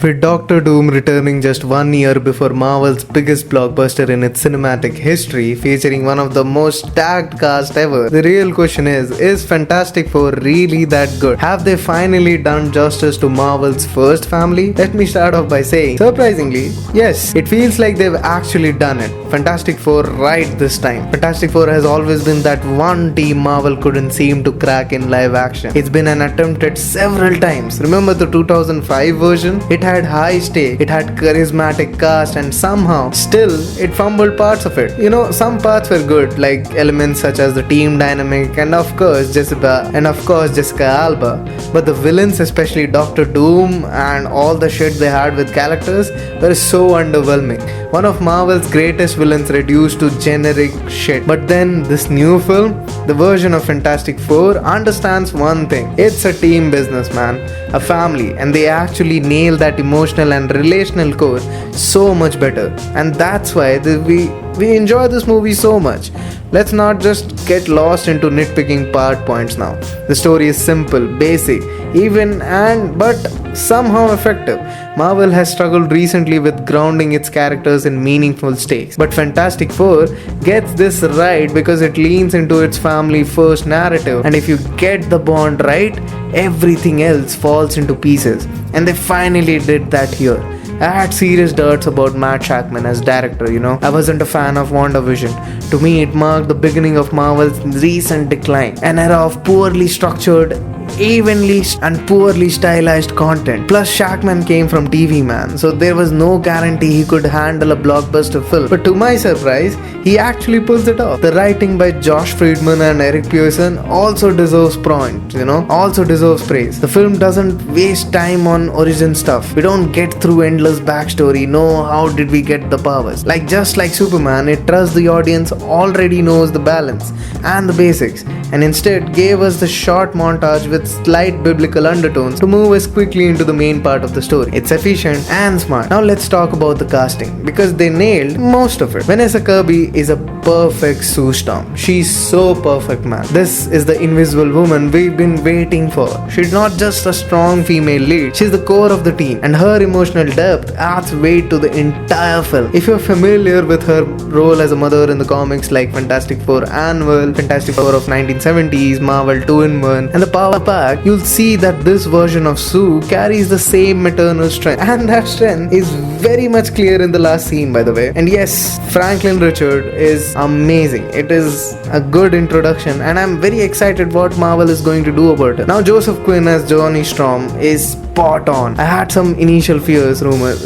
With Doctor Doom returning just 1 year before Marvel's biggest blockbuster in its cinematic history, featuring one of the most stacked cast ever, the real question is Fantastic Four really that good? Have they finally done justice to Marvel's first family? Let me start off by saying, surprisingly, yes, it feels like they've actually done it. Fantastic Four right this time. Fantastic Four has always been that one team Marvel couldn't seem to crack in live action. It's been an attempt at several times. Remember the 2005 version? It had high stakes, it had charismatic cast, and somehow, still, it fumbled parts of it. You know, some parts were good, like elements such as the team dynamic and of course Jessica Alba. But the villains, especially Doctor Doom and all the shit they had with characters, were so underwhelming. One of Marvel's greatest villains reduced to generic shit. But then this new film, the version of Fantastic Four, understands one thing. It's a team business, man. A family, and they actually nail that emotional and relational core so much better. And that's why we enjoy this movie so much. Let's not just get lost into nitpicking part points now. The story is simple, basic, but somehow effective. Marvel has struggled recently with grounding its characters in meaningful stakes, but Fantastic Four gets this right because it leans into its family first narrative, and if you get the bond right, everything else falls into pieces. And they finally did that here. I had serious doubts about Matt Shakman as director, I wasn't a fan of WandaVision. To me, it marked the beginning of Marvel's recent decline, an era of poorly structured, evenly and poorly stylized content. Plus, Shakman came from TV, man, so there was no guarantee he could handle a blockbuster film. But to my surprise, he actually pulls it off. The writing by Josh Friedman and Eric Pearson also deserves praise. The film doesn't waste time on origin stuff. We don't get through endless backstory. No, how did we get the powers? Just like Superman, it trusts the audience already knows the balance and the basics, and instead gave us the short montage with slight biblical undertones to move us quickly into the main part of the story. It's efficient and smart. Now let's talk about the casting, because they nailed most of it. Vanessa Kirby is a perfect Sue Storm. She's so perfect, man. This is the invisible woman we've been waiting for. She's not just a strong female lead, she's the core of the team, and her emotional depth adds weight to the entire film. If you're familiar with her role as a mother in the comics like Fantastic Four Annual, Fantastic Four of 1970s, Marvel 2-in-1, and the Power Pack, you'll see that this version of Sue carries the same maternal strength, and that strength is very much clear in the last scene, by the way. And yes, Franklin Richard is amazing. It is a good introduction, and I'm very excited what Marvel is going to do about it. Now, Joseph Quinn as Johnny Storm is spot on. I had some initial fears, Rumors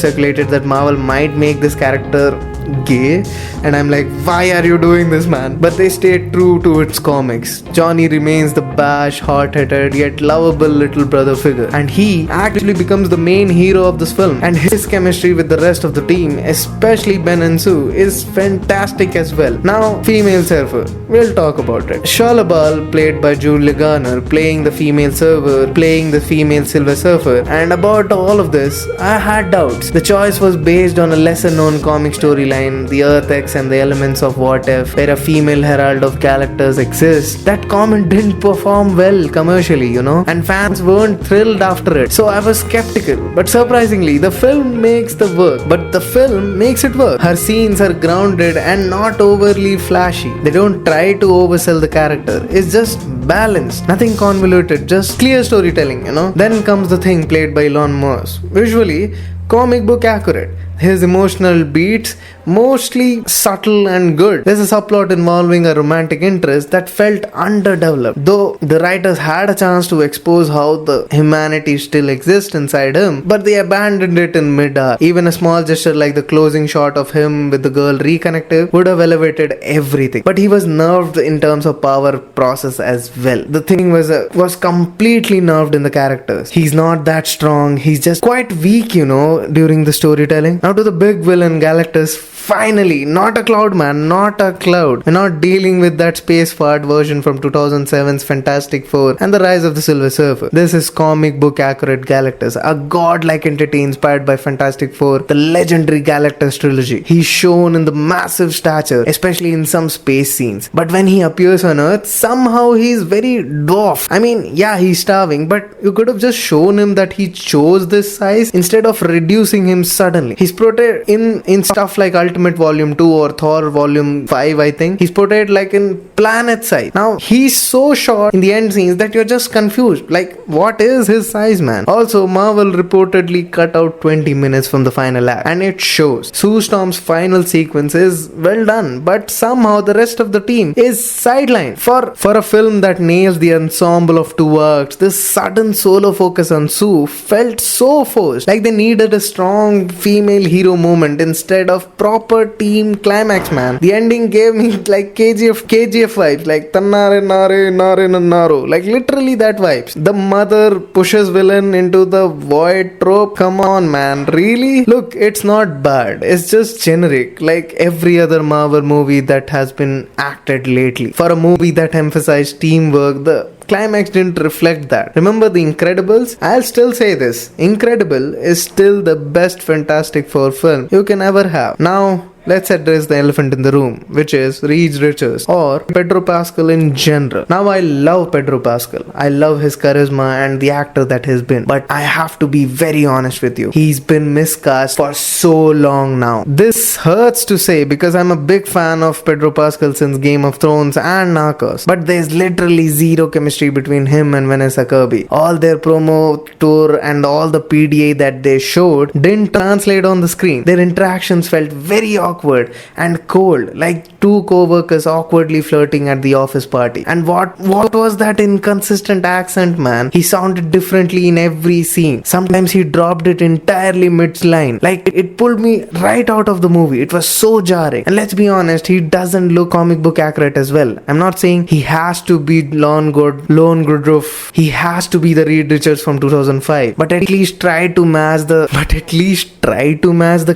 circulated that Marvel might make this character gay, and I'm like, why are you doing this, man? But they stayed true to its comics. Johnny remains the bash, hot-headed yet lovable little brother figure, and he actually becomes the main hero of this film. And his chemistry with the rest of the team, especially Ben and Sue, is fantastic as well. Now, female surfer, we'll talk about it. Shirley Ball, played by Julia Garner, playing the female server, playing the female Silver Surfer. And about all of this, I had doubts. The choice was based on a lesser-known comic storyline, the Earth X and the elements of What If, where a female herald of Galactus exists. That comment didn't perform well commercially, and fans weren't thrilled after it. So I was skeptical, but surprisingly, the film makes it work. Her scenes are grounded and not overly flashy. They don't try to oversell the character. It's just balanced, nothing convoluted, just clear storytelling, Then comes the thing played by Elon Musk. Visually, comic book accurate. His emotional beats, mostly subtle and good. There's a subplot involving a romantic interest that felt underdeveloped, though the writers had a chance to expose how the humanity still exists inside him, but they abandoned it in mid-hour. Even a small gesture like the closing shot of him with the girl reconnected would have elevated everything. But he was nerfed in terms of power process as well. The thing was completely nerfed in the characters. He's not that strong, he's just quite weak, during the storytelling. Now to the big villain Galactus. Finally, not a cloud man, not a cloud. We're not dealing with that space fart version from 2007's Fantastic Four and the Rise of the Silver Surfer. This is comic book accurate Galactus, a godlike entity inspired by Fantastic Four, the legendary Galactus trilogy. He's shown in the massive stature, especially in some space scenes. But when he appears on Earth, somehow he's very dwarf. I mean, yeah, he's starving, but you could have just shown him that he chose this size instead of reducing him suddenly. He's portrayed in stuff like Ultimate Volume 2 or Thor Volume 5, I think. He's portrayed like in planet size. Now, he's so short in the end scenes that you're just confused. Like, what is his size, man? Also, Marvel reportedly cut out 20 minutes from the final act, and it shows. Sue Storm's final sequence is well done, but somehow the rest of the team is sidelined. For a film that nails the ensemble of two acts, this sudden solo focus on Sue felt so forced. Like they needed a strong female hero moment instead of proper team climax, man. The ending gave me like KGF vibes, like Tannare Nare Nare Naro, like literally that vibes. The mother pushes villain into the void trope. Come on, man, really? Look, it's not bad, it's just generic like every other Marvel movie that has been acted lately. For a movie that emphasized teamwork, the climax didn't reflect that. Remember The Incredibles? I'll still say this, Incredible is still the best Fantastic Four film you can ever have. Now, let's address the elephant in the room, which is Reed Richards or Pedro Pascal in general. Now, I love Pedro Pascal. I love his charisma and the actor that he's been. But I have to be very honest with you. He's been miscast for so long now. This hurts to say because I'm a big fan of Pedro Pascal since Game of Thrones and Narcos. But there's literally zero chemistry between him and Vanessa Kirby. All their promo tour and all the PDA that they showed didn't translate on the screen. Their interactions felt very awkward and cold, like two co-workers awkwardly flirting at the office party. And what was that inconsistent accent, man? He sounded differently in every scene. Sometimes he dropped it entirely mid-line. Like it pulled me right out of the movie. It was so jarring. And let's be honest, he doesn't look comic book accurate as well. I'm not saying he has to be Lon Goodruff. He has to be the Reed Richards from 2005. But at least try to match the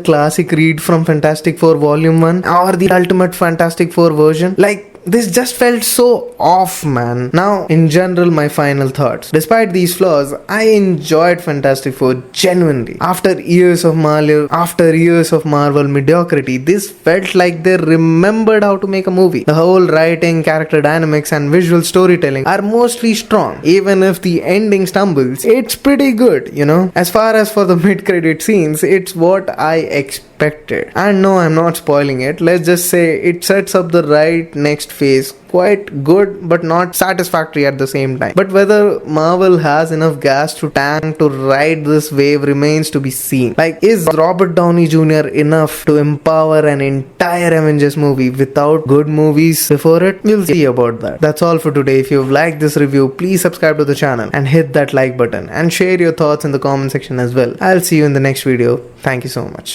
classic Reed from Fantastic Four Volume 1 or the Ultimate Fantastic Four version. Like, this just felt so off, man. Now, in general, my final thoughts. Despite these flaws, I enjoyed Fantastic Four genuinely. After years of Marvel mediocrity, this felt like they remembered how to make a movie. The whole writing, character dynamics, and visual storytelling are mostly strong. Even if the ending stumbles, it's pretty good, you know. As far as for the mid-credit scenes, it's what I expected. And no, I'm not spoiling it. Let's just say it sets up the right next phase quite good, but not satisfactory at the same time. But whether Marvel has enough gas to tank to ride this wave remains to be seen. Like, is Robert Downey Jr. enough to empower an entire Avengers movie without good movies before it? We'll see about that. That's all for today. If you've liked this review, please subscribe to the channel and hit that like button and share your thoughts in the comment section as well. I'll see you in the next video. Thank you so much.